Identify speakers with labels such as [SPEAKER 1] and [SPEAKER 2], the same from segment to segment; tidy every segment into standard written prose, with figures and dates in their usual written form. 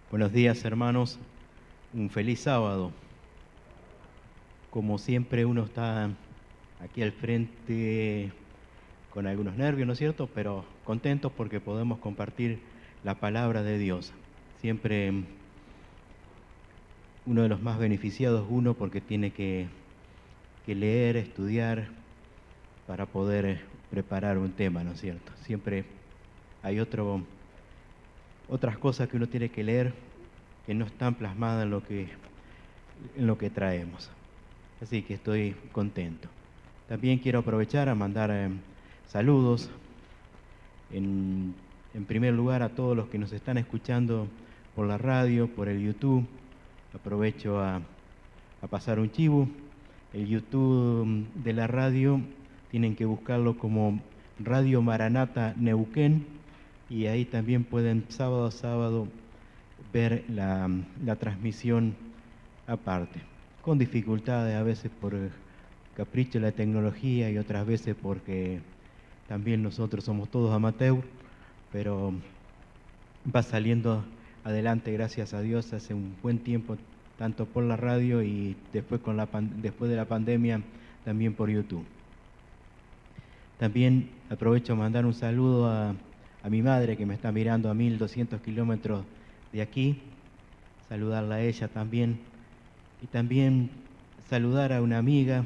[SPEAKER 1] Buenos días, hermanos. Un feliz sábado. Como siempre, uno está aquí al frente con algunos nervios, ¿no es cierto? Pero contentos porque podemos compartir la palabra de Dios. Siempre uno de los más beneficiados, uno porque tiene que leer, estudiar para poder preparar un tema, ¿no es cierto? Siempre hay otras cosas que uno tiene que leer que no están plasmadas en lo que traemos. Así que estoy contento. También quiero aprovechar a mandar saludos, en primer lugar a todos los que nos están escuchando por la radio, por el YouTube. Aprovecho a pasar un chivo. El YouTube de la radio tienen que buscarlo como Radio Maranata Neuquén, y ahí también pueden sábado a sábado ver la transmisión aparte, con dificultades a veces por capricho de la tecnología y otras veces porque también nosotros somos todos amateurs, pero va saliendo adelante, gracias a Dios, hace un buen tiempo, tanto por la radio y después de la pandemia también por YouTube. También aprovecho a mandar un saludo a mi madre, que me está mirando a 1200 kilómetros de aquí, saludarla a ella también, y también saludar a una amiga,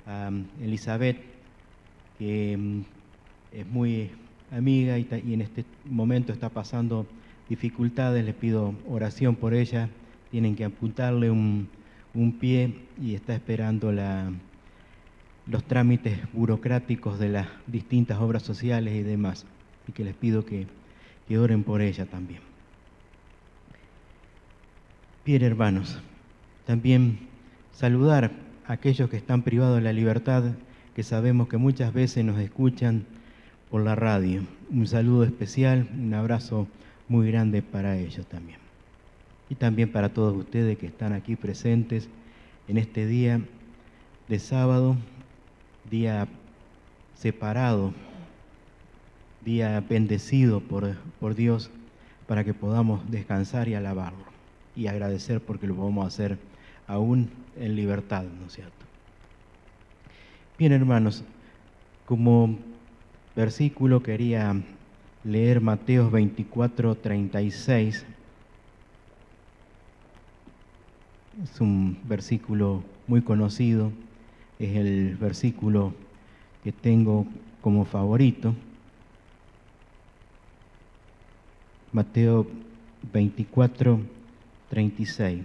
[SPEAKER 1] a Elizabeth, que es muy amiga y en este momento está pasando dificultades. Les pido oración por ella. Tienen que amputarle un pie y está esperando los trámites burocráticos de las distintas obras sociales y demás. Y que les pido que oren por ella también. Bien, hermanos, también saludar a aquellos que están privados de la libertad, que sabemos que muchas veces nos escuchan por la radio. Un saludo especial, un abrazo muy grande para ellos también. Y también para todos ustedes que están aquí presentes en este día de sábado, día separado, día bendecido por Dios, para que podamos descansar y alabarlo y agradecer porque lo podemos hacer aún en libertad, ¿no es cierto? Bien, hermanos, como versículo quería leer Mateo 24:36. Es un versículo muy conocido, es el versículo que tengo como favorito. Mateo 24:36.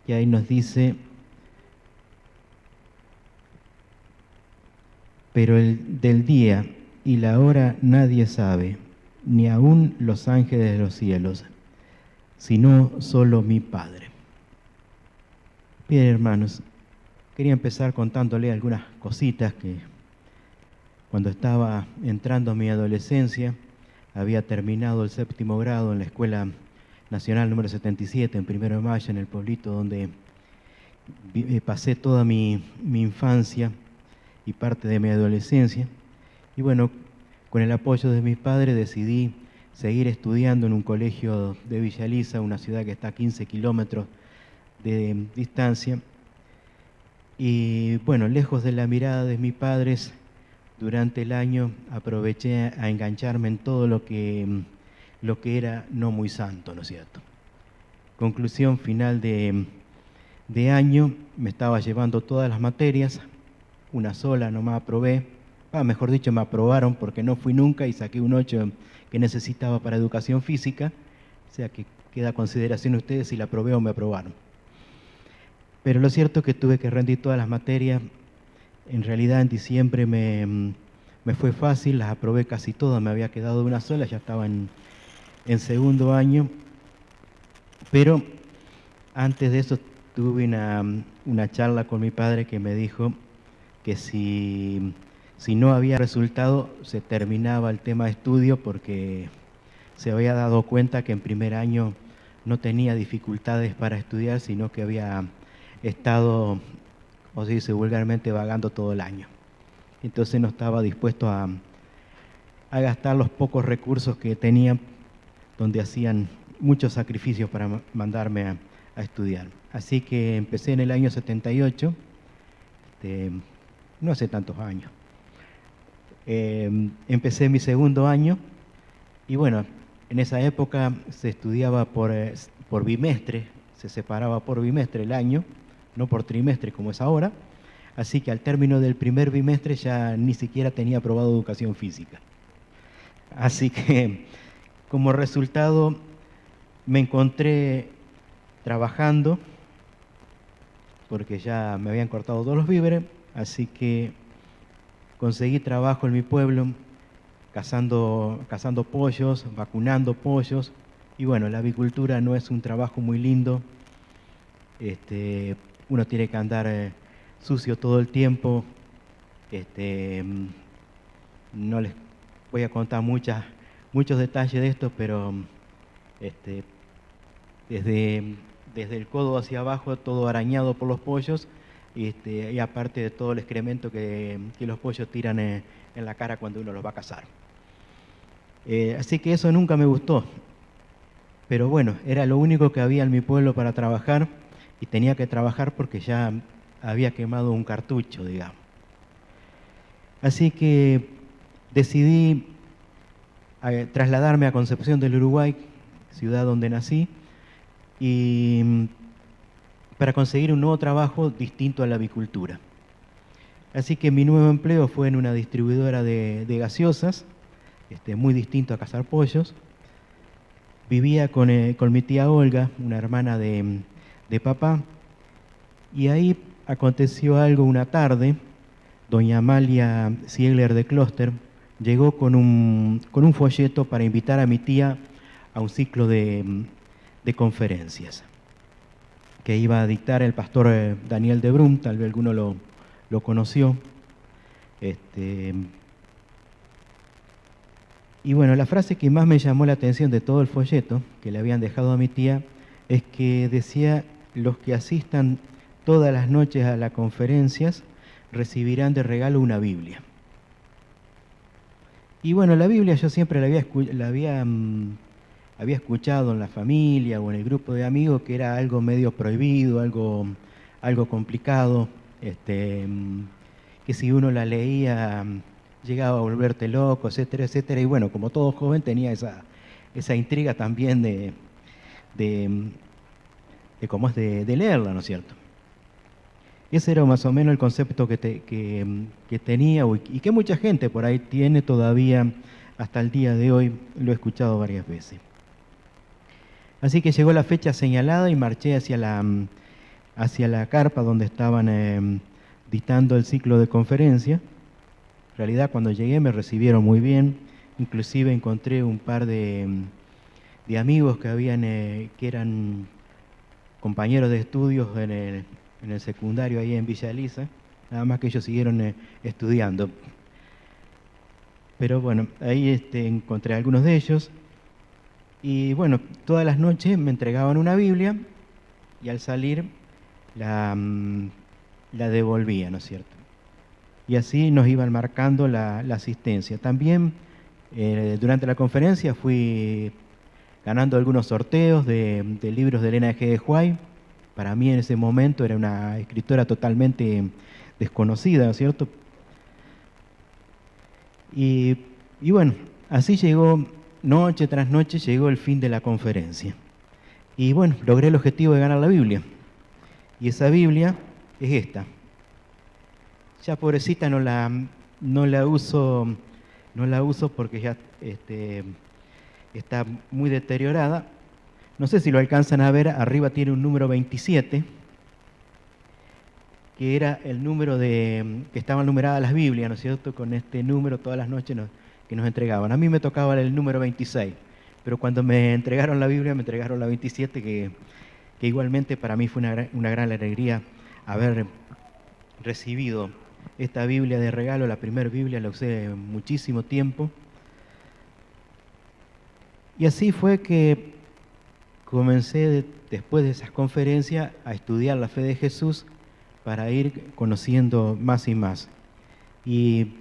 [SPEAKER 1] Y ahí nos dice: pero del día y la hora nadie sabe, ni aun los ángeles de los cielos, sino solo mi Padre. Bien, hermanos, quería empezar contándole algunas cositas que cuando estaba entrando a mi adolescencia, había terminado el 7º grado en la Escuela Nacional número 77, en 1 de Mayo, en el pueblito donde pasé toda mi infancia y parte de mi adolescencia. Y bueno, con el apoyo de mis padres decidí seguir estudiando en un colegio de Villa Elisa, una ciudad que está a 15 kilómetros de distancia. Y bueno, lejos de la mirada de mis padres, durante el año aproveché a engancharme en todo lo que era no muy santo, ¿no es cierto? Conclusión final de año, me estaba llevando todas las materias, una sola no me aprobé, mejor dicho, me aprobaron porque no fui nunca y saqué un 8 que necesitaba para educación física, o sea que queda a consideración ustedes si la aprobé o me aprobaron. Pero lo cierto es que tuve que rendir todas las materias. En realidad en diciembre me fue fácil, las aprobé casi todas, me había quedado una sola, ya estaba en segundo año. Pero antes de eso tuve una charla con mi padre que me dijo que si no había resultado se terminaba el tema de estudio, porque se había dado cuenta que en primer año no tenía dificultades para estudiar, sino que había estado, o se dice vulgarmente, vagando todo el año. Entonces no estaba dispuesto a a gastar los pocos recursos que tenían, donde hacían muchos sacrificios para mandarme a estudiar. Así que empecé en el año 78, no hace tantos años. Empecé mi segundo año y bueno, en esa época se estudiaba por bimestre, se separaba por bimestre el año, no por trimestre como es ahora. Así que al término del primer bimestre ya ni siquiera tenía aprobado educación física. Así que como resultado me encontré trabajando, porque ya me habían cortado todos los víveres, así que conseguí trabajo en mi pueblo, cazando pollos, vacunando pollos, y bueno, la avicultura no es un trabajo muy lindo, uno tiene que andar sucio todo el tiempo, no les voy a contar muchos detalles de esto, pero desde el codo hacia abajo, todo arañado por los pollos, y aparte de todo el excremento que los pollos tiran en la cara cuando uno los va a cazar. Así que eso nunca me gustó. Pero bueno, era lo único que había en mi pueblo para trabajar, y tenía que trabajar porque ya había quemado un cartucho, digamos. Así que decidí trasladarme a Concepción del Uruguay, ciudad donde nací, y para conseguir un nuevo trabajo distinto a la avicultura. Así que mi nuevo empleo fue en una distribuidora de gaseosas, muy distinto a cazar pollos. Vivía con mi tía Olga, una hermana de papá, y ahí aconteció algo una tarde. Doña Amalia Ziegler de Clóster llegó con un folleto para invitar a mi tía a un ciclo de conferencias que iba a dictar el pastor Daniel de Brum, tal vez alguno lo conoció. Y bueno, la frase que más me llamó la atención de todo el folleto que le habían dejado a mi tía es que decía: los que asistan todas las noches a las conferencias recibirán de regalo una Biblia. Y bueno, la Biblia yo siempre la había escuchado en la familia o en el grupo de amigos que era algo medio prohibido, algo complicado, que si uno la leía llegaba a volverte loco, etcétera, etcétera. Y bueno, como todo joven tenía esa intriga también de cómo es de leerla, ¿no es cierto? Ese era más o menos el concepto que tenía y que mucha gente por ahí tiene todavía hasta el día de hoy, lo he escuchado varias veces. Así que llegó la fecha señalada y marché hacia la carpa donde estaban dictando el ciclo de conferencia. En realidad cuando llegué me recibieron muy bien, inclusive encontré un par de amigos que eran compañeros de estudios en el secundario ahí en Villa Elisa, nada más que ellos siguieron estudiando. Pero bueno, ahí encontré a algunos de ellos y bueno, todas las noches me entregaban una Biblia y al salir la devolvía, ¿no es cierto? Y así nos iban marcando la asistencia. También durante la conferencia fui ganando algunos sorteos de libros de Elena G. de Huay. Para mí en ese momento era una escritora totalmente desconocida, ¿no es cierto? Y bueno, así llegó, noche tras noche, llegó el fin de la conferencia. Y bueno, logré el objetivo de ganar la Biblia. Y esa Biblia es esta. Ya pobrecita no la uso porque ya está muy deteriorada. No sé si lo alcanzan a ver, arriba tiene un número 27, que era el número que estaban numeradas las Biblias, ¿no es cierto? Con este número todas las noches que nos entregaban. A mí me tocaba el número 26, pero cuando me entregaron la Biblia me entregaron la 27, que igualmente para mí fue una gran alegría haber recibido esta Biblia de regalo. La primera Biblia la usé muchísimo tiempo. Y así fue que comencé, después de esas conferencias, a estudiar la fe de Jesús para ir conociendo más y más. Y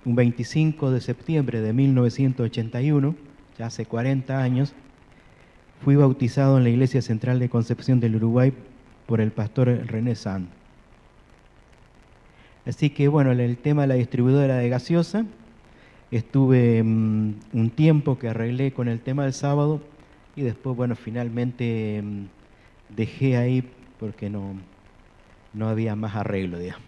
[SPEAKER 1] un 25 de septiembre de 1981, ya hace 40 años, fui bautizado en la Iglesia Central de Concepción del Uruguay por el pastor René Sand. Así que bueno, el tema de la distribuidora de gaseosa, estuve un tiempo que arreglé con el tema del sábado y después, bueno, finalmente dejé ahí porque no había más arreglo, digamos.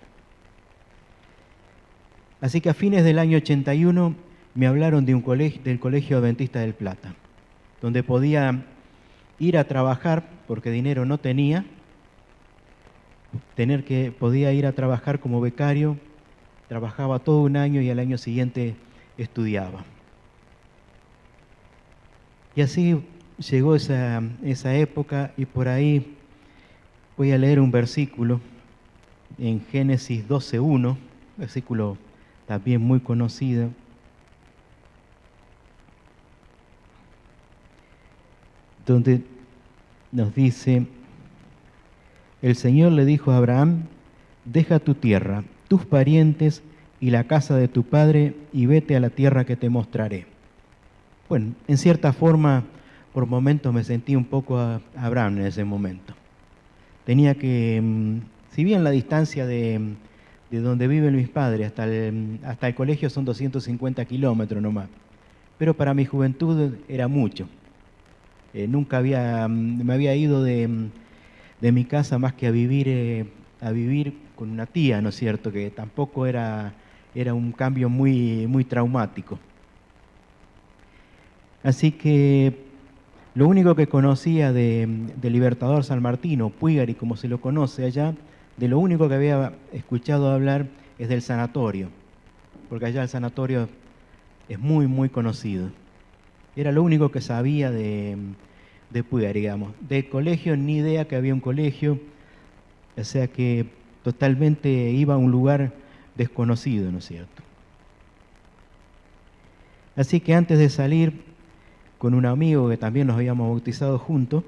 [SPEAKER 1] Así que a fines del año 81 me hablaron de del Colegio Adventista del Plata, donde podía ir a trabajar, porque dinero no tenía, podía ir a trabajar como becario, trabajaba todo un año y al año siguiente estudiaba. Y así llegó esa época y por ahí voy a leer un versículo en Génesis 12:1, versículo también muy conocido, donde nos dice: el Señor le dijo a Abraham, deja tu tierra, tus parientes y la casa de tu padre y vete a la tierra que te mostraré. Bueno, en cierta forma, por momentos me sentí un poco a Abraham en ese momento. Tenía que, si bien la distancia de donde viven mis padres hasta el colegio son 250 kilómetros nomás, pero para mi juventud era mucho. Nunca me había ido de mi casa más que a vivir con una tía, ¿no es cierto? Que tampoco era un cambio muy, muy traumático. Así que lo único que conocía de Libertador San Martín, o Puigari como se lo conoce allá, de lo único que había escuchado hablar es del sanatorio, porque allá el sanatorio es muy, muy conocido. Era lo único que sabía de Puigari, digamos. Del colegio, ni idea que había un colegio, o sea que totalmente iba a un lugar desconocido, ¿no es cierto? Así que antes de salir, con un amigo que también nos habíamos bautizado juntos,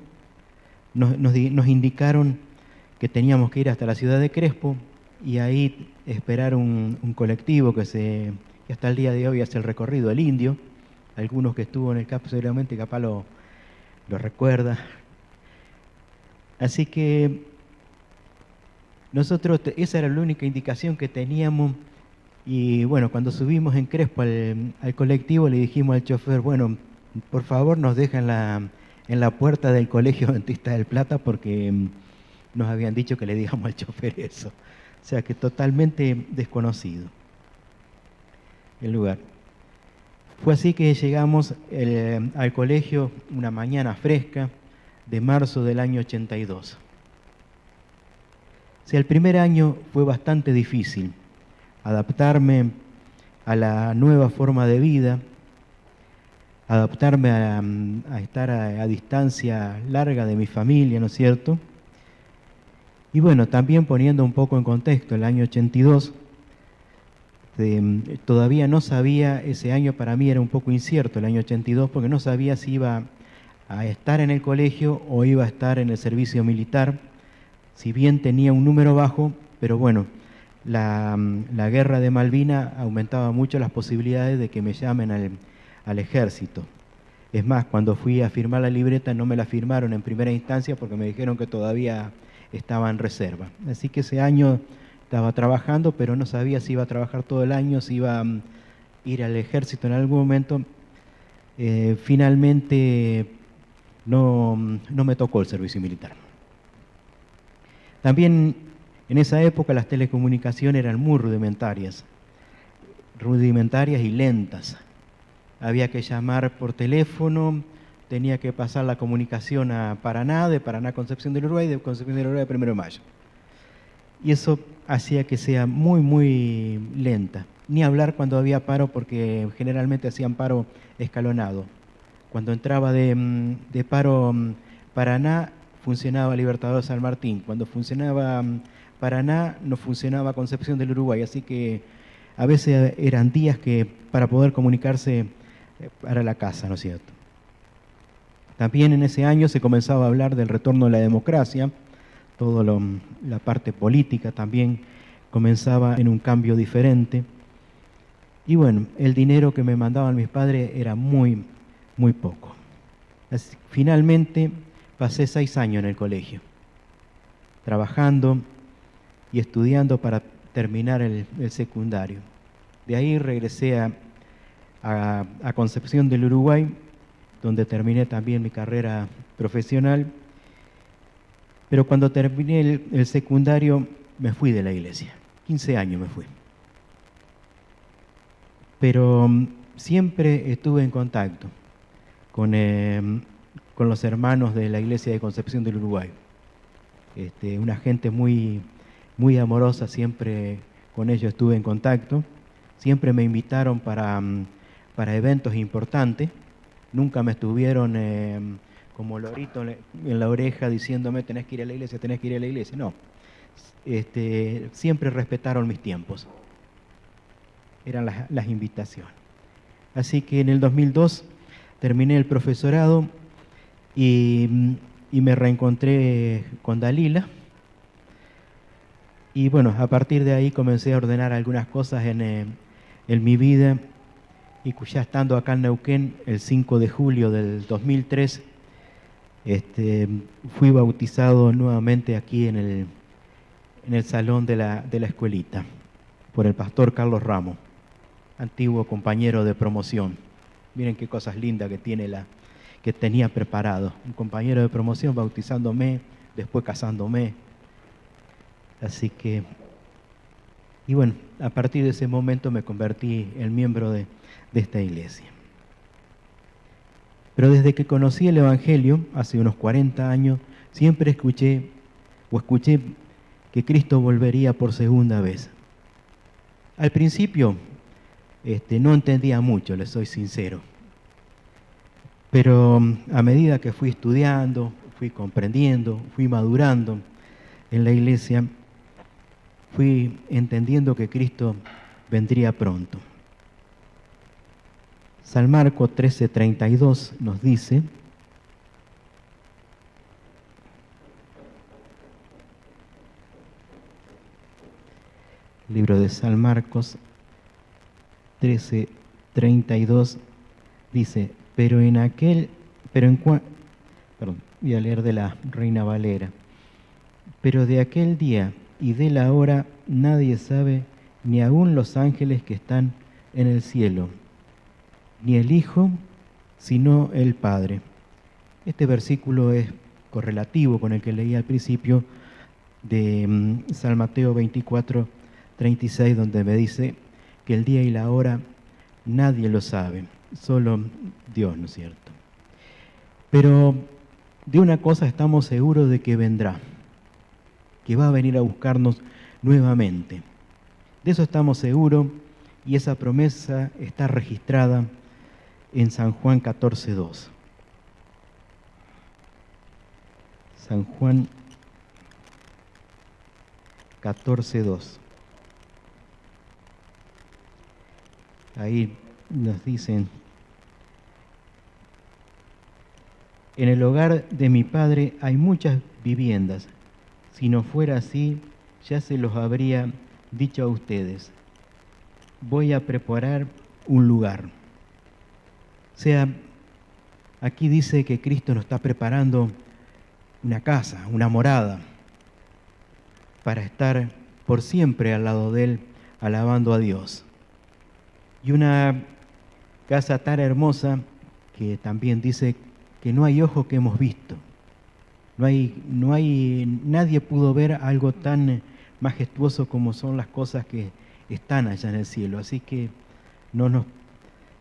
[SPEAKER 1] nos indicaron que teníamos que ir hasta la ciudad de Crespo y ahí esperar un colectivo que hasta el día de hoy hace el recorrido, el Indio. Algunos que estuvo en el CAP seguramente capaz lo recuerda. Así que nosotros, esa era la única indicación que teníamos. Y bueno, cuando subimos en Crespo al colectivo, le dijimos al chofer, bueno, por favor nos deja en la puerta del Colegio Adventista del Plata, porque nos habían dicho que le digamos al chofer eso. O sea que totalmente desconocido el lugar. Fue así que llegamos al colegio una mañana fresca de marzo del año 82. O sea, el primer año fue bastante difícil. Adaptarme a la nueva forma de vida, adaptarme a estar a distancia larga de mi familia, ¿no es cierto? Y bueno, también poniendo un poco en contexto, el año 82, todavía no sabía, ese año para mí era un poco incierto, el año 82, porque no sabía si iba a estar en el colegio o iba a estar en el servicio militar, si bien tenía un número bajo, pero bueno, la guerra de Malvinas aumentaba mucho las posibilidades de que me llamen al ejército. Es más, cuando fui a firmar la libreta no me la firmaron en primera instancia porque me dijeron que todavía estaba en reserva. Así que ese año estaba trabajando, pero no sabía si iba a trabajar todo el año, si iba a ir al ejército en algún momento. Finalmente no me tocó el servicio militar. También en esa época las telecomunicaciones eran muy rudimentarias y lentas. Había que llamar por teléfono, tenía que pasar la comunicación a Paraná, de Paraná a Concepción del Uruguay, de Concepción del Uruguay a 1 de Mayo. Y eso hacía que sea muy, muy lenta. Ni hablar cuando había paro, porque generalmente hacían paro escalonado. Cuando entraba de paro Paraná, funcionaba Libertador San Martín. Cuando funcionaba Paraná, no funcionaba Concepción del Uruguay. Así que a veces eran días que para poder comunicarse para la casa, ¿no es cierto? También en ese año se comenzaba a hablar del retorno de la democracia. Toda la parte política también comenzaba en un cambio diferente. Y bueno, el dinero que me mandaban mis padres era muy, muy poco. Finalmente pasé 6 años en el colegio, trabajando y estudiando para terminar el secundario. De ahí regresé a Concepción del Uruguay, donde terminé también mi carrera profesional. Pero cuando terminé el secundario me fui de la iglesia. 15 años me fui. Pero siempre estuve en contacto con los hermanos de la iglesia de Concepción del Uruguay. Una gente muy, muy amorosa, siempre con ellos estuve en contacto. Siempre me invitaron para eventos importantes. Nunca me estuvieron como lorito en la oreja diciéndome tenés que ir a la iglesia, tenés que ir a la iglesia. No, siempre respetaron mis tiempos. Eran las invitaciones. Así que en el 2002 terminé el profesorado y me reencontré con Dalila. Y bueno, a partir de ahí comencé a ordenar algunas cosas en mi vida. Y ya estando acá en Neuquén, el 5 de julio del 2003, fui bautizado nuevamente aquí en el salón de la escuelita por el pastor Carlos Ramos, antiguo compañero de promoción. Miren qué cosas lindas que tenía preparado. Un compañero de promoción bautizándome, después casándome. Así que, y bueno, a partir de ese momento me convertí en miembro de esta iglesia. Pero desde que conocí el Evangelio, hace unos 40 años, siempre escuché que Cristo volvería por segunda vez. Al principio no entendía mucho, les soy sincero. Pero a medida que fui estudiando, fui comprendiendo, fui madurando en la iglesia, fui entendiendo que Cristo vendría pronto. San Marcos 13:32 nos dice: libro de San Marcos 13:32 dice, voy a leer de la Reina Valera. Pero de aquel día y de la hora nadie sabe, ni aun los ángeles que están en el cielo, ni el Hijo, sino el Padre. Este versículo es correlativo con el que leí al principio de San Mateo 24:36, donde me dice que el día y la hora nadie lo sabe, solo Dios, ¿no es cierto? Pero de una cosa estamos seguros de que vendrá, que va a venir a buscarnos nuevamente. De eso estamos seguros y esa promesa está registrada en San Juan 14:2. San Juan 14:2. Ahí nos dicen: en el hogar de mi Padre hay muchas viviendas. Si no fuera así, ya se los habría dicho a ustedes. Voy a preparar un lugar. O sea, aquí dice que Cristo nos está preparando una casa, una morada, para estar por siempre al lado de Él, alabando a Dios. Y una casa tan hermosa que también dice que no hay ojo que hemos visto. Nadie pudo ver algo tan majestuoso como son las cosas que están allá en el cielo. Así que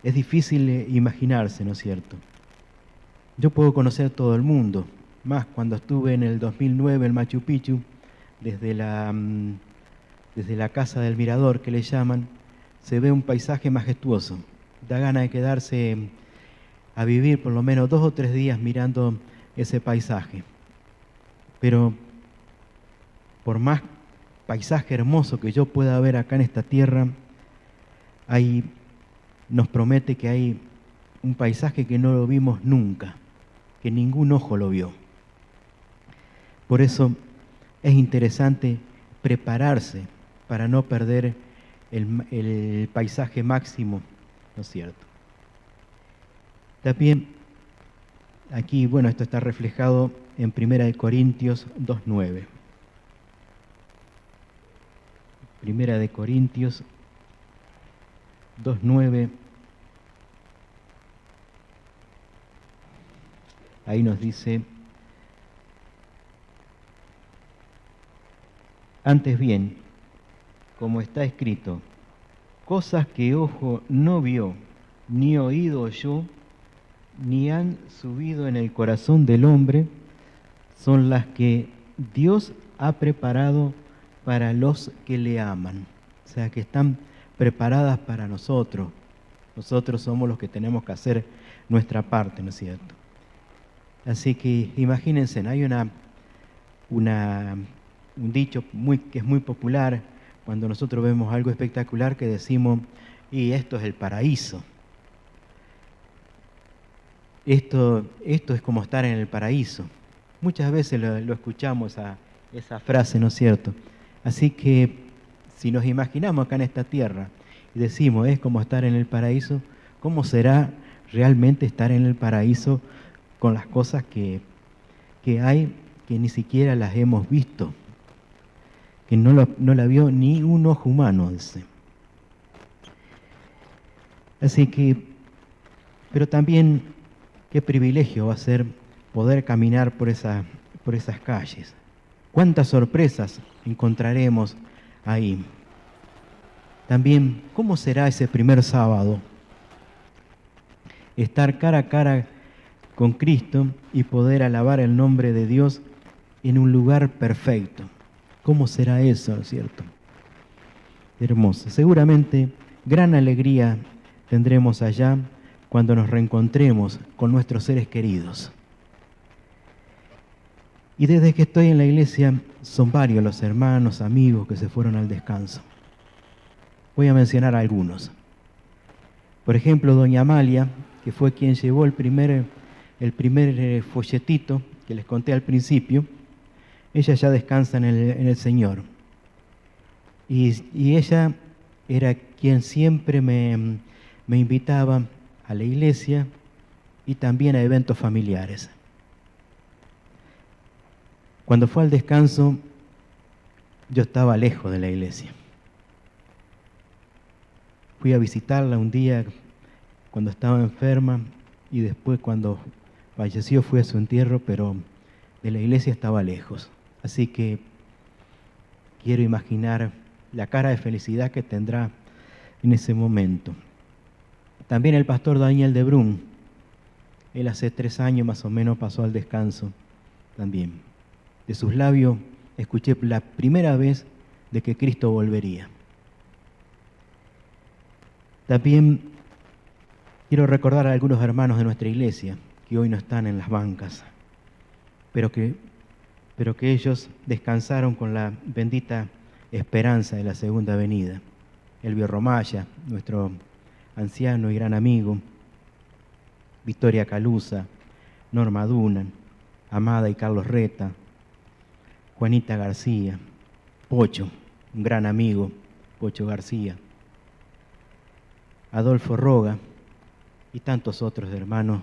[SPEAKER 1] es difícil imaginarse, ¿no es cierto? Yo puedo conocer todo el mundo, más cuando estuve en el 2009 en Machu Picchu, desde la casa del mirador que le llaman, se ve un paisaje majestuoso. Da ganas de quedarse a vivir por lo menos 2 o 3 días mirando ese paisaje. Pero por más paisaje hermoso que yo pueda ver acá en esta tierra, nos promete que hay un paisaje que no lo vimos nunca, que ningún ojo lo vio. Por eso es interesante prepararse para no perder el paisaje máximo, ¿no es cierto? También aquí, bueno, esto está reflejado en 1 Corintios 2:9. 1 Corintios 2:9. Ahí nos dice: antes bien, como está escrito, cosas que ojo no vio, ni oído oyó, ni han subido en el corazón del hombre, son las que Dios ha preparado para los que le aman. O sea, que están preparadas para nosotros. Nosotros somos los que tenemos que hacer nuestra parte, ¿no es cierto? Así que imagínense, hay un dicho que es muy popular cuando nosotros vemos algo espectacular, que decimos: y esto es el paraíso. Esto es como estar en el paraíso. Muchas veces lo escuchamos esa frase, ¿no es cierto? Así que si nos imaginamos acá en esta tierra y decimos es como estar en el paraíso, ¿cómo será realmente estar en el paraíso con las cosas que hay que ni siquiera las hemos visto? Que no la vio ni un ojo humano, dice. Así que, pero también qué privilegio va a ser poder caminar por esas calles. Cuántas sorpresas encontraremos ahí. También, ¿cómo será ese primer sábado? Estar cara a cara con Cristo y poder alabar el nombre de Dios en un lugar perfecto. ¿Cómo será eso, no es cierto? Hermoso. Seguramente gran alegría tendremos allá cuando nos reencontremos con nuestros seres queridos. Y desde que estoy en la iglesia son varios los hermanos, amigos que se fueron al descanso. Voy a mencionar algunos. Por ejemplo, doña Amalia, que fue quien llevó el primer folletito que les conté al principio. Ella ya descansa en el Señor. Y ella era quien siempre me invitaba a la iglesia y también a eventos familiares. Cuando fue al descanso, yo estaba lejos de la iglesia. Fui a visitarla un día cuando estaba enferma y después cuando falleció fui a su entierro, pero de la iglesia estaba lejos. Así que quiero imaginar la cara de felicidad que tendrá en ese momento. También el pastor Daniel de Brun, él hace 3 años más o menos pasó al descanso también. De sus labios escuché la primera vez de que Cristo volvería. También quiero recordar a algunos hermanos de nuestra iglesia que hoy no están en las bancas, pero que ellos descansaron con la bendita esperanza de la segunda venida. Elvio Romaya, nuestro anciano y gran amigo, Victoria Calusa, Norma Dunan, Amada y Carlos Reta, Juanita García, Pocho, un gran amigo, Pocho García, Adolfo Roga y tantos otros hermanos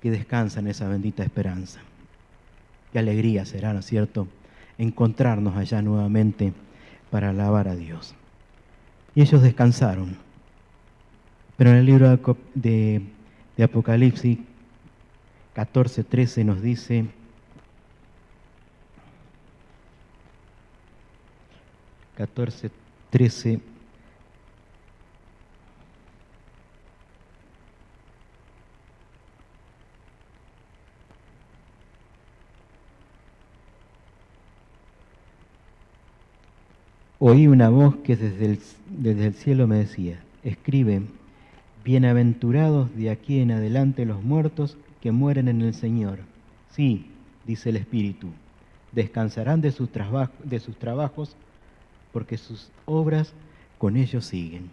[SPEAKER 1] que descansan esa bendita esperanza. Qué alegría será, ¿no es cierto?, encontrarnos allá nuevamente para alabar a Dios. Y ellos descansaron. Pero en el libro de Apocalipsis 14:13 nos dice: oí una voz que desde el cielo me decía: escribe, bienaventurados de aquí en adelante los muertos que mueren en el Señor. Sí, dice el Espíritu, descansarán de sus trabajos, porque sus obras con ellos siguen.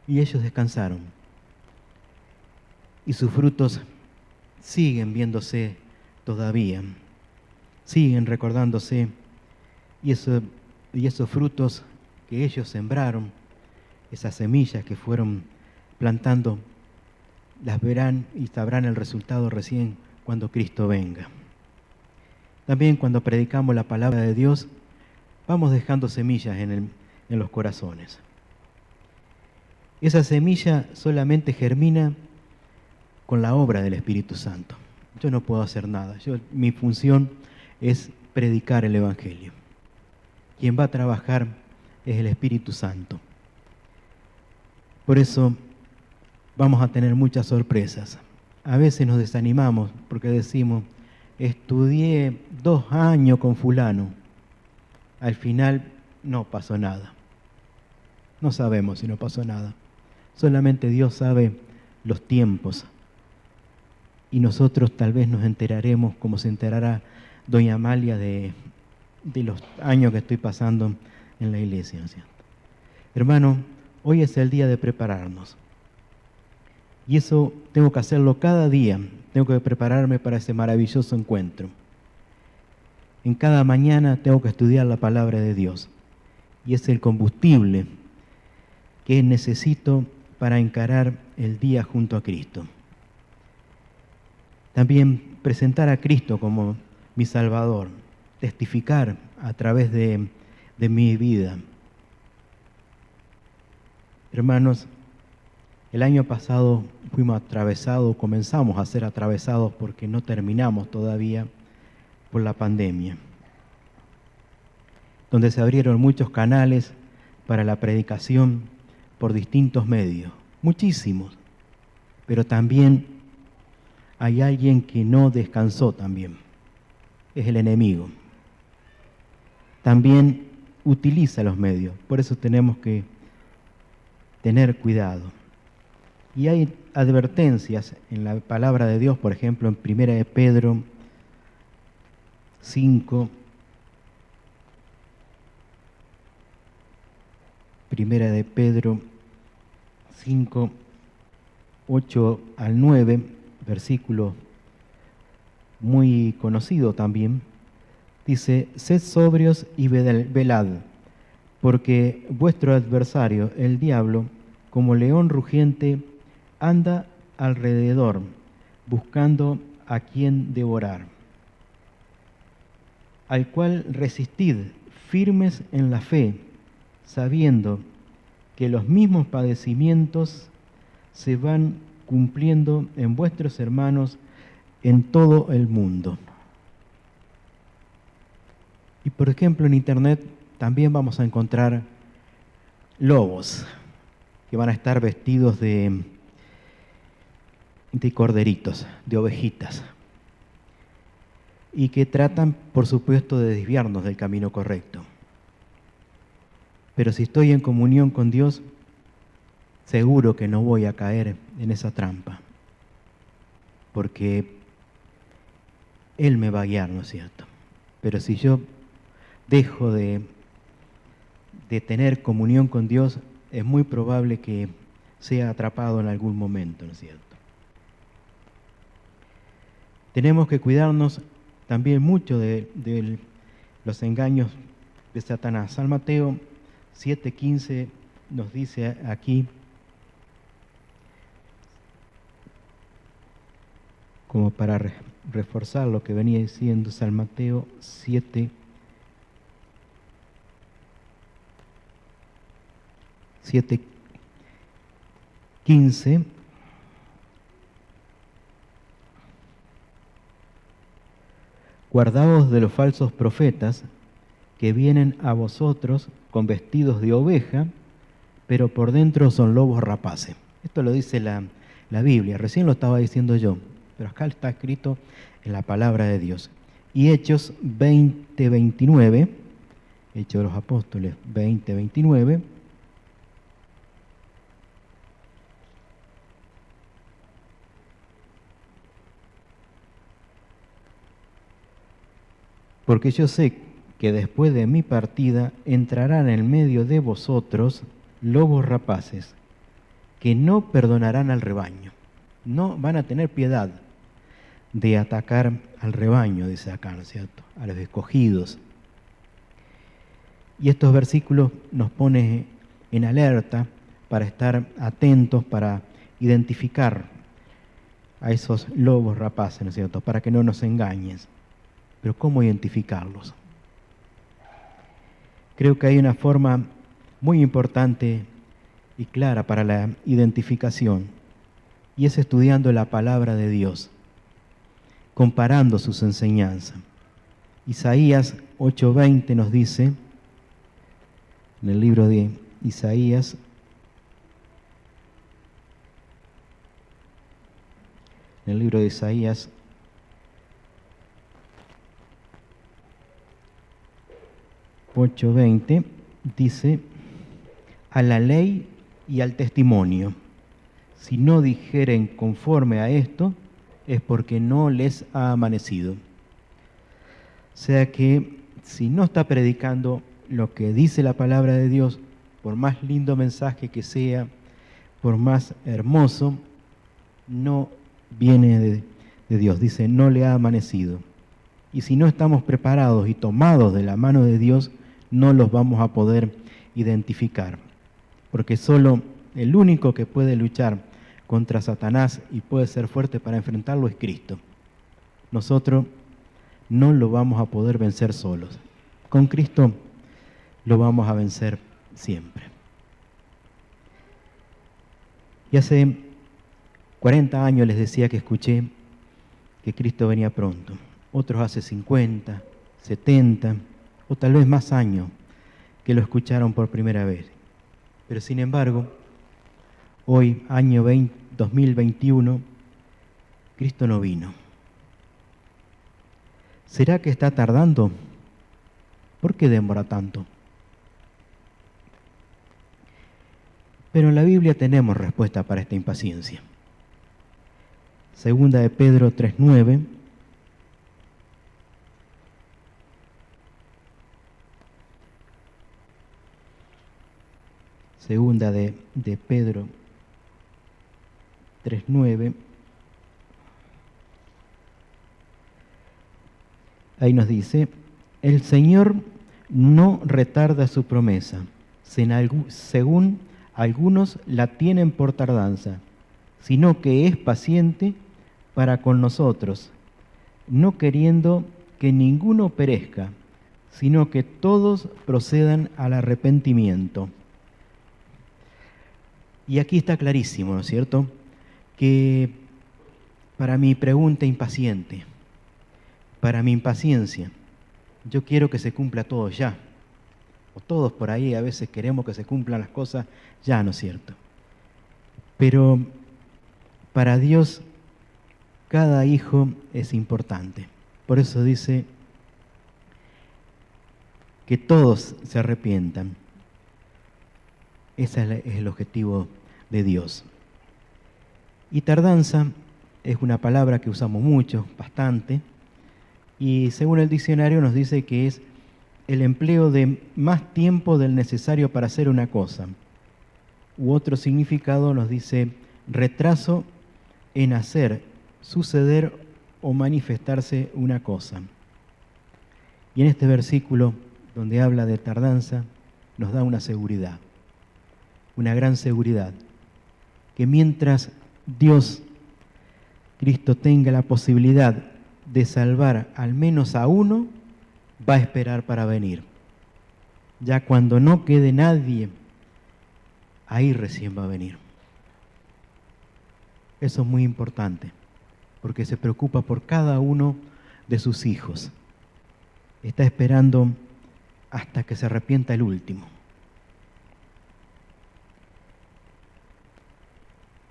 [SPEAKER 1] Y ellos descansaron. Y sus frutos siguen viéndose todavía, siguen recordándose, y esos frutos que ellos sembraron, esas semillas que fueron plantando, las verán y sabrán el resultado recién cuando Cristo venga. También cuando predicamos la palabra de Dios, vamos dejando semillas en los corazones. Esa semilla solamente germina con la obra del Espíritu Santo. Yo no puedo hacer nada. Mi función es predicar el Evangelio. Quien va a trabajar es el Espíritu Santo. Por eso vamos a tener muchas sorpresas. A veces nos desanimamos porque decimos, estudié 2 años con fulano. Al final no pasó nada. No sabemos si no pasó nada. Solamente Dios sabe los tiempos. Y nosotros tal vez nos enteraremos como se enterará doña Amalia de los años que estoy pasando en la iglesia, ¿no es cierto? Hermano, hoy es el día de prepararnos. Y eso tengo que hacerlo cada día. Tengo que prepararme para ese maravilloso encuentro. En cada mañana tengo que estudiar la palabra de Dios. Y es el combustible que necesito para encarar el día junto a Cristo. También presentar a Cristo como mi Salvador, testificar a través de mi vida. Hermanos, el año pasado comenzamos a ser atravesados porque no terminamos todavía por la pandemia, donde se abrieron muchos canales para la predicación por distintos medios, muchísimos, pero también hay alguien que no descansó también, es el enemigo. También utiliza los medios, por eso tenemos que tener cuidado. Y hay advertencias en la palabra de Dios, por ejemplo, en 1 de Pedro 5, 1 de Pedro 5, 8 al 9, versículo muy conocido también, dice, sed sobrios y velad, porque vuestro adversario, el diablo, como león rugiente, anda alrededor, buscando a quien devorar, al cual resistid firmes en la fe, sabiendo que los mismos padecimientos se van cumpliendo en vuestros hermanos en todo el mundo. Y por ejemplo en internet también vamos a encontrar lobos que van a estar vestidos de corderitos, de ovejitas, y que tratan, por supuesto, de desviarnos del camino correcto. Pero si estoy en comunión con Dios, seguro que no voy a caer en esa trampa, porque Él me va a guiar, ¿no es cierto? Pero si yo dejo de tener comunión con Dios, es muy probable que sea atrapado en algún momento, ¿no es cierto? Tenemos que cuidarnos también mucho de los engaños de Satanás. San Mateo 7:15 nos dice aquí, como para reforzar lo que venía diciendo San Mateo 7:15, guardaos de los falsos profetas que vienen a vosotros con vestidos de oveja, pero por dentro son lobos rapaces. Esto lo dice la Biblia, recién lo estaba diciendo yo, pero acá está escrito en la palabra de Dios. Y Hechos 20:29, Hechos de los Apóstoles 20:29, porque yo sé que después de mi partida entrarán en medio de vosotros lobos rapaces, que no perdonarán al rebaño. No van a tener piedad de atacar al rebaño, dice acá, ¿no es cierto? A los escogidos. Y estos versículos nos ponen en alerta para estar atentos, para identificar a esos lobos rapaces, ¿no es cierto?, para que no nos engañen. Pero ¿cómo identificarlos? Creo que hay una forma muy importante y clara para la identificación, y es estudiando la palabra de Dios, comparando sus enseñanzas. Isaías 8:20 nos dice, en el libro de Isaías, en el libro de Isaías 8:20, dice, a la ley y al testimonio, si no dijeren conforme a esto, es porque no les ha amanecido. O sea que si no está predicando lo que dice la palabra de Dios, por más lindo mensaje que sea, por más hermoso, no viene de Dios. Dice, no le ha amanecido. Y si no estamos preparados y tomados de la mano de Dios, no los vamos a poder identificar. Porque solo el único que puede luchar contra Satanás y puede ser fuerte para enfrentarlo es Cristo. Nosotros no lo vamos a poder vencer solos. Con Cristo lo vamos a vencer siempre. Y hace 40 años les decía que escuché que Cristo venía pronto. Otros hace 50, 70 o tal vez más años que lo escucharon por primera vez. Pero sin embargo, hoy, año 2021, Cristo no vino. ¿Será que está tardando? ¿Por qué demora tanto? Pero en la Biblia tenemos respuesta para esta impaciencia. Segunda de Pedro 3:9. Segunda de Pedro 3:9. Ahí nos dice, el Señor no retarda su promesa, según algunos la tienen por tardanza, sino que es paciente para con nosotros, no queriendo que ninguno perezca, sino que todos procedan al arrepentimiento. Y aquí está clarísimo, ¿no es cierto?, que para mi pregunta impaciente, para mi impaciencia, yo quiero que se cumpla todo ya. O todos por ahí a veces queremos que se cumplan las cosas ya, ¿no es cierto? Pero para Dios cada hijo es importante. Por eso dice que todos se arrepientan. Ese es el objetivo de Dios. Y tardanza es una palabra que usamos mucho, bastante, y según el diccionario nos dice que es el empleo de más tiempo del necesario para hacer una cosa. U otro significado nos dice retraso en hacer, suceder o manifestarse una cosa. Y en este versículo, donde habla de tardanza, nos da una seguridad, una gran seguridad, que mientras Dios, Cristo, tenga la posibilidad de salvar al menos a uno, va a esperar para venir. Ya cuando no quede nadie, ahí recién va a venir. Eso es muy importante, porque se preocupa por cada uno de sus hijos. Está esperando hasta que se arrepienta el último.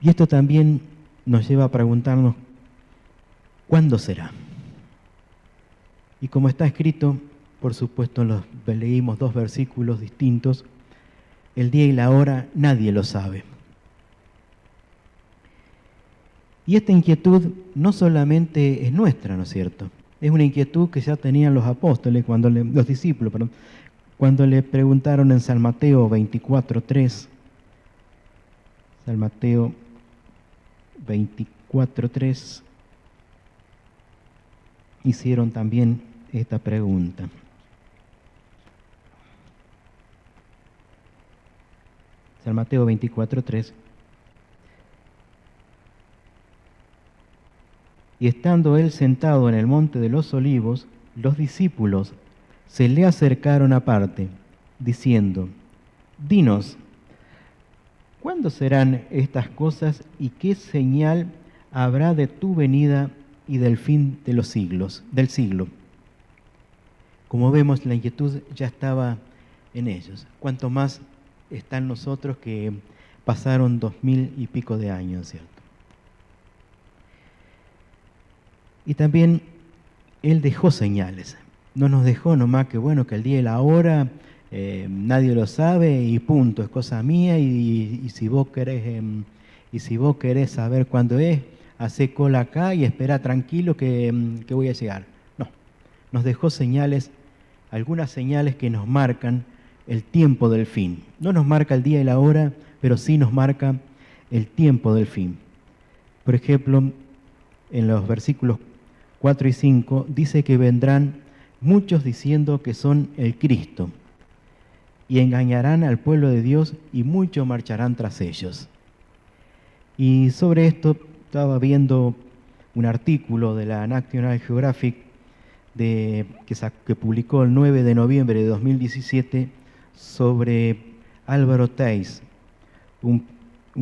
[SPEAKER 1] Y esto también nos lleva a preguntarnos, ¿cuándo será? Y como está escrito, por supuesto leímos dos versículos distintos, el día y la hora nadie lo sabe. Y esta inquietud no solamente es nuestra, ¿no es cierto? Es una inquietud que ya tenían los apóstoles, los discípulos, cuando le preguntaron en San Mateo 24:3, San Mateo 24:3, hicieron también esta pregunta. San Mateo 24:3. Y estando él sentado en el monte de los olivos, los discípulos se le acercaron aparte, diciendo: Dinos, ¿cuándo serán estas cosas y qué señal habrá de tu venida y del fin de los siglos, del siglo? Como vemos, la inquietud ya estaba en ellos. Cuanto más están nosotros que pasaron 2000 y pico de años, ¿cierto? Y también Él dejó señales. No nos dejó nomás que bueno, que el día y la hora nadie lo sabe y punto, es cosa mía y si vos querés saber cuándo es, hacé cola acá y espera tranquilo que voy a llegar. No, nos dejó señales, algunas señales que nos marcan el tiempo del fin. No nos marca el día y la hora, pero sí nos marca el tiempo del fin. Por ejemplo, en los versículos 4 y 5 dice que vendrán muchos diciendo que son el Cristo y engañarán al pueblo de Dios y muchos marcharán tras ellos. Y sobre esto estaba viendo un artículo de la National Geographic que publicó el 9 de noviembre de 2017 sobre Álvaro Teis, un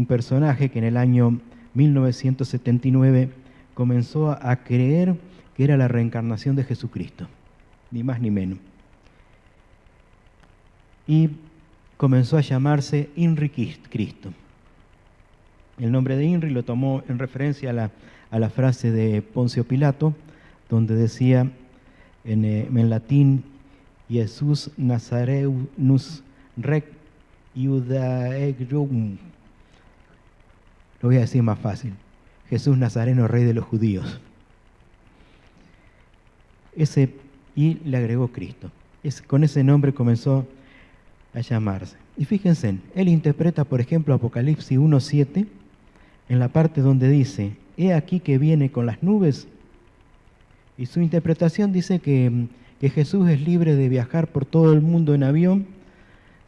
[SPEAKER 1] personaje que en el año 1979 comenzó a creer que era la reencarnación de Jesucristo, ni más ni menos. Y comenzó a llamarse Inri Cristo. El nombre de Inri lo tomó en referencia a la frase de Poncio Pilato, donde decía en latín: Jesús Nazarenus Rec Iudaeum. Lo voy a decir más fácil: Jesús Nazareno, rey de los judíos. Y le agregó Cristo. Con ese nombre comenzó a llamarse. Y fíjense, él interpreta, por ejemplo, Apocalipsis 1:7, en la parte donde dice: He aquí que viene con las nubes. Y su interpretación dice que Jesús es libre de viajar por todo el mundo en avión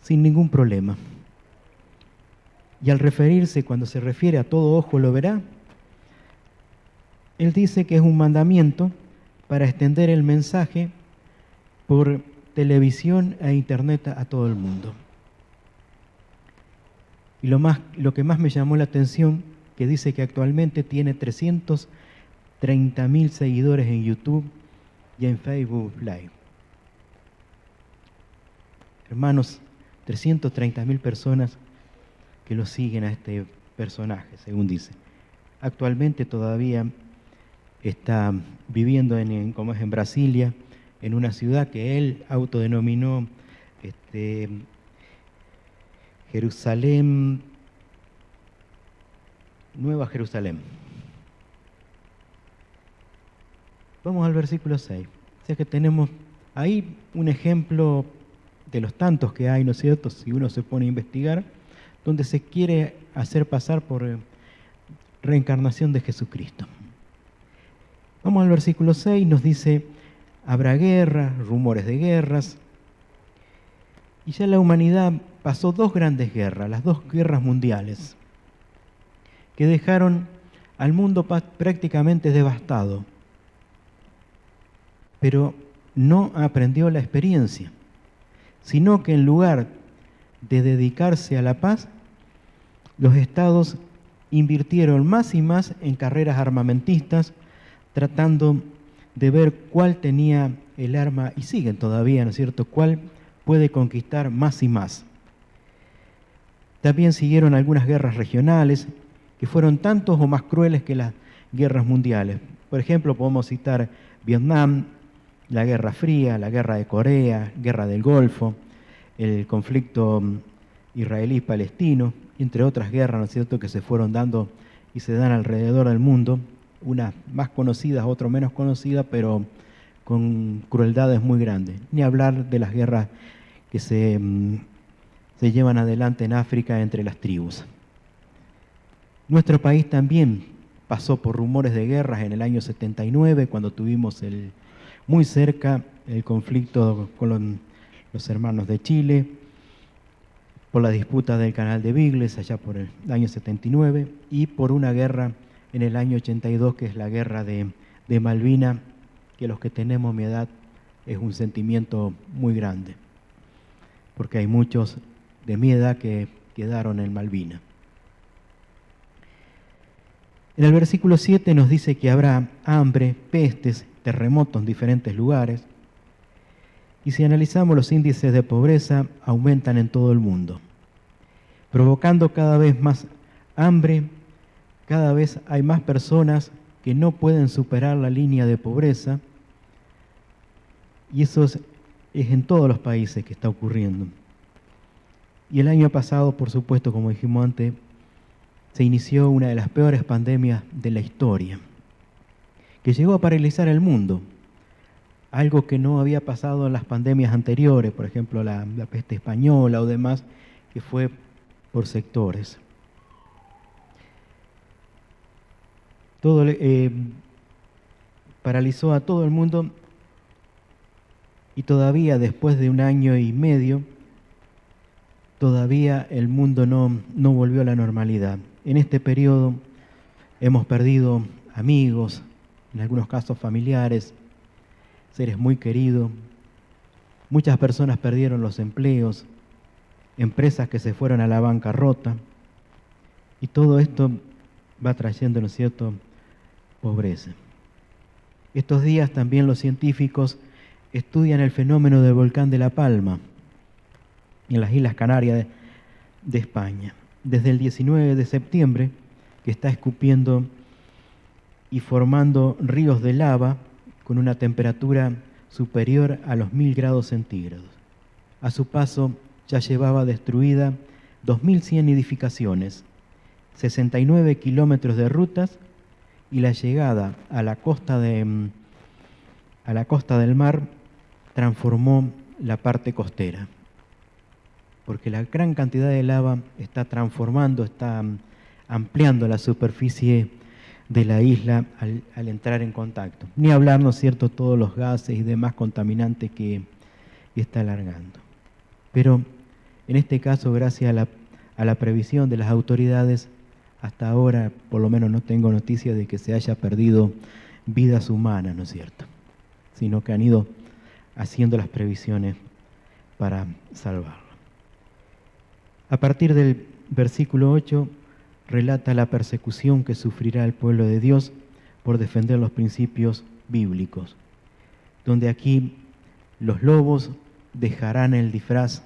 [SPEAKER 1] sin ningún problema. Y al referirse, cuando se refiere a todo ojo lo verá, él dice que es un mandamiento para extender el mensaje por televisión e internet a todo el mundo. Y lo que más me llamó la atención, que dice que actualmente tiene 330.000 seguidores en YouTube y en Facebook Live. Hermanos, 330.000 personas que lo siguen a este personaje, según dice. Actualmente todavía está viviendo como es en Brasilia, en una ciudad que él autodenominó Jerusalén, Nueva Jerusalén. Vamos al versículo 6. O sea que tenemos ahí un ejemplo de los tantos que hay, ¿no es cierto?, si uno se pone a investigar, donde se quiere hacer pasar por reencarnación de Jesucristo. Vamos al versículo 6, nos dice: habrá guerras, rumores de guerras. Y ya la humanidad pasó dos grandes guerras, las dos guerras mundiales, que dejaron al mundo prácticamente devastado. Pero no aprendió la experiencia, sino que en lugar de dedicarse a la paz, los estados invirtieron más y más en carreras armamentistas, tratando de ver cuál tenía el arma, y siguen todavía, ¿no es cierto?, cuál puede conquistar más y más. También siguieron algunas guerras regionales, que fueron tantos o más crueles que las guerras mundiales. Por ejemplo, podemos citar Vietnam, la Guerra Fría, la Guerra de Corea, Guerra del Golfo, el conflicto israelí-palestino, entre otras guerras, ¿no es cierto?, que se fueron dando y se dan alrededor del mundo, unas más conocidas, otras menos conocidas, pero con crueldades muy grandes. Ni hablar de las guerras que se llevan adelante en África entre las tribus. Nuestro país también pasó por rumores de guerras en el año 79, cuando tuvimos muy cerca el conflicto con los hermanos de Chile. por la disputa del canal de Beagle allá por el año 79 y por una guerra en el año 82, que es la guerra de Malvinas, que los que tenemos mi edad es un sentimiento muy grande, porque hay muchos de mi edad que quedaron en Malvinas. En el versículo 7 nos dice que habrá hambre, pestes, terremotos en diferentes lugares. Y si analizamos los índices de pobreza, aumentan en todo el mundo, provocando cada vez más hambre. Cada vez hay más personas que no pueden superar la línea de pobreza, y eso es en todos los países que está ocurriendo. Y el año pasado, por supuesto, como dijimos antes, se inició una de las peores pandemias de la historia, que llegó a paralizar el mundo, algo que no había pasado en las pandemias anteriores, por ejemplo la peste española o demás, que fue por sectores. Todo paralizó a todo el mundo, y todavía después de un año y medio, todavía el mundo no volvió a la normalidad. En este periodo hemos perdido amigos, en algunos casos familiares, seres muy queridos. Muchas personas perdieron los empleos, empresas que se fueron a la bancarrota, y todo esto va trayendo, ¿no es cierto?, pobreza. Estos días también los científicos estudian el fenómeno del volcán de La Palma, en las Islas Canarias de España. Desde el 19 de septiembre, que está escupiendo y formando ríos de lava con una temperatura superior a los 1000 grados centígrados. A su paso ya llevaba destruida 2100 edificaciones, 69 kilómetros de rutas, y la llegada a la costa del mar transformó la parte costera, porque la gran cantidad de lava está transformando, está ampliando la superficie de la isla al entrar en contacto. Ni hablar, ¿no es cierto?, todos los gases y demás contaminantes que está alargando. Pero en este caso, gracias a la previsión de las autoridades, hasta ahora por lo menos no tengo noticias de que se haya perdido vidas humanas, ¿no es cierto?, sino que han ido haciendo las previsiones para salvarlo. A partir del versículo 8 relata la persecución que sufrirá el pueblo de Dios por defender los principios bíblicos, donde aquí los lobos dejarán el disfraz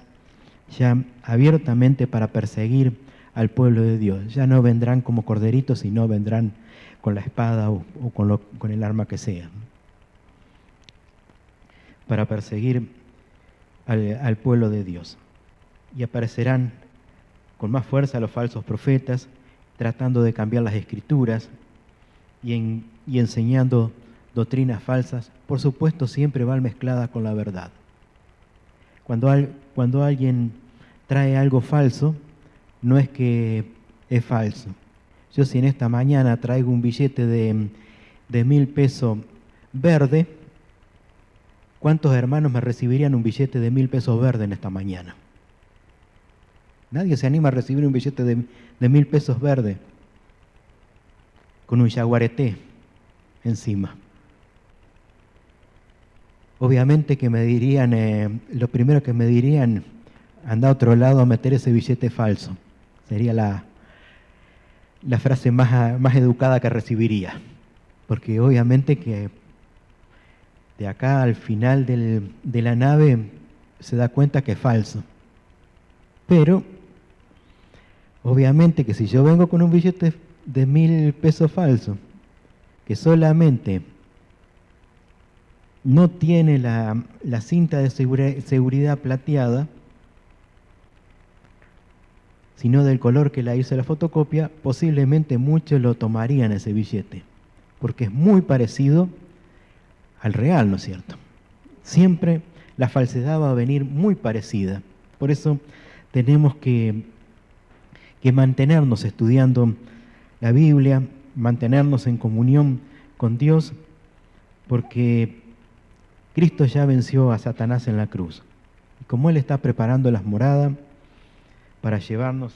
[SPEAKER 1] ya abiertamente para perseguir al pueblo de Dios. Ya no vendrán como corderitos, sino vendrán con la espada o con el arma que sea, para perseguir al pueblo de Dios. Y aparecerán con más fuerza los falsos profetas, tratando de cambiar las escrituras y enseñando doctrinas falsas. Por supuesto, siempre van mezcladas con la verdad. Cuando alguien trae algo falso, no es que es falso. Yo, si en esta mañana traigo un billete de 1000 pesos verde, ¿cuántos hermanos me recibirían un billete de 1000 pesos verde en esta mañana? Nadie se anima a recibir un billete de 1000 pesos verde con un yaguareté encima. Obviamente que me dirían, lo primero que me dirían, anda a otro lado a meter ese billete falso. Sería la frase más educada que recibiría. Porque obviamente que de acá al final de la nave se da cuenta que es falso. Pero obviamente que si yo vengo con un billete de 1000 pesos falso, que solamente no tiene la cinta de seguridad plateada, sino del color que la hizo la fotocopia, posiblemente muchos lo tomarían ese billete, porque es muy parecido al real, ¿no es cierto? Siempre la falsedad va a venir muy parecida. Por eso tenemos que mantenernos estudiando la Biblia, mantenernos en comunión con Dios, porque Cristo ya venció a Satanás en la cruz. Y como Él está preparando las moradas, para llevarnos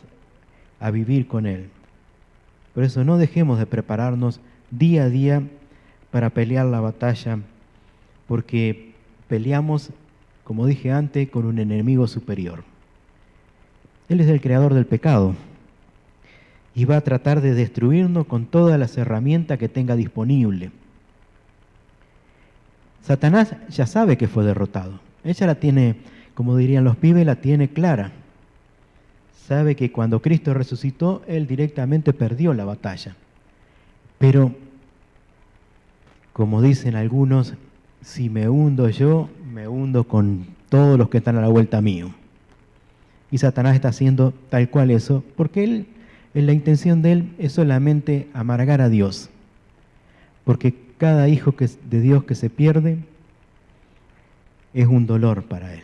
[SPEAKER 1] a vivir con Él. Por eso no dejemos de prepararnos día a día para pelear la batalla, porque peleamos, como dije antes, con un enemigo superior. Él es el creador del pecado y va a tratar de destruirnos con todas las herramientas que tenga disponible. Satanás ya sabe que fue derrotado. Ella la tiene, como dirían los pibes, la tiene clara. Sabe que cuando Cristo resucitó, Él directamente perdió la batalla. Pero, como dicen algunos, si me hundo yo, me hundo con todos los que están a la vuelta mío. Y Satanás está haciendo tal cual eso, porque la intención de él es solamente amargar a Dios. Porque cada hijo de Dios que se pierde es un dolor para él,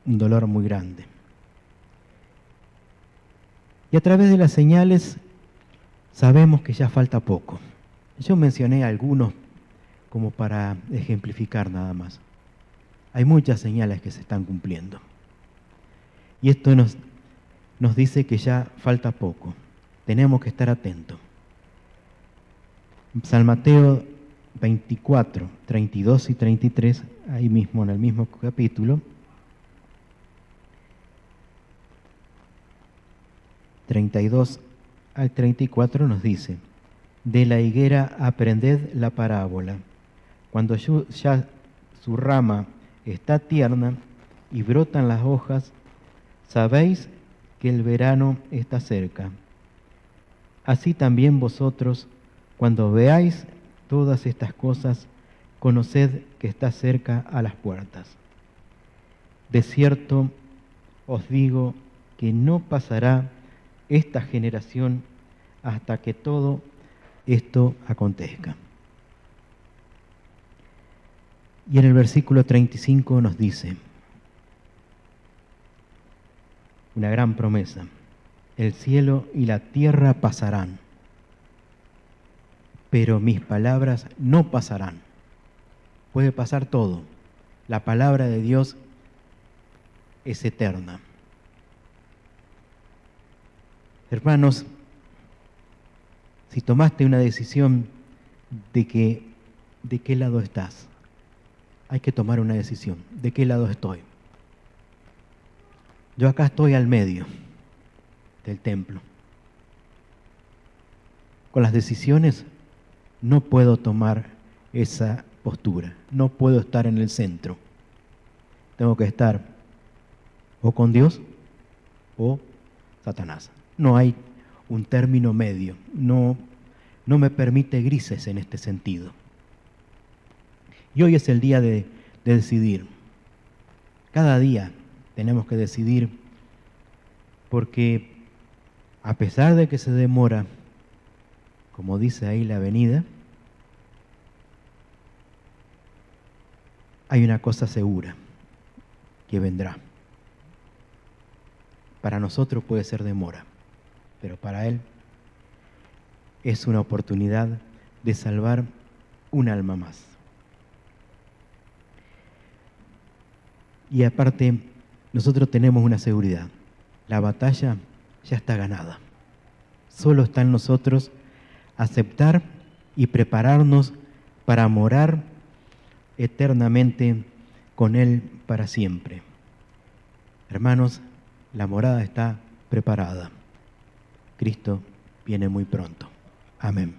[SPEAKER 1] un dolor muy grande. Y a través de las señales sabemos que ya falta poco. Yo mencioné algunos como para ejemplificar nada más. Hay muchas señales que se están cumpliendo. Y esto nos dice que ya falta poco. Tenemos que estar atentos. San Mateo 24, 32 y 33, ahí mismo en el mismo capítulo, 32 al 34 nos dice: de la higuera aprended la parábola. Cuando ya su rama está tierna y brotan las hojas, sabéis que el verano está cerca. Así también vosotros, cuando veáis todas estas cosas, conoced que está cerca a las puertas. De cierto os digo que no pasará esta generación hasta que todo esto acontezca. Y en el versículo 35 nos dice una gran promesa: el cielo y la tierra pasarán, pero mis palabras no pasarán. Puede pasar todo. La palabra de Dios es eterna. Hermanos, si tomaste una decisión de qué lado estás, hay que tomar una decisión. ¿De qué lado estoy? Yo acá estoy al medio del templo. Con las decisiones no puedo tomar esa postura, no puedo estar en el centro. Tengo que estar o con Dios o Satanás. No hay un término medio, no me permite grises en este sentido. Y hoy es el día de decidir. Cada día tenemos que decidir, porque a pesar de que se demora, como dice ahí la venida, hay una cosa segura, que vendrá. Para nosotros puede ser demora, pero para Él es una oportunidad de salvar un alma más. Y aparte, nosotros tenemos una seguridad: la batalla ya está ganada. Solo está en nosotros aceptar y prepararnos para morar eternamente con Él para siempre. Hermanos, la morada está preparada. Cristo viene muy pronto. Amén.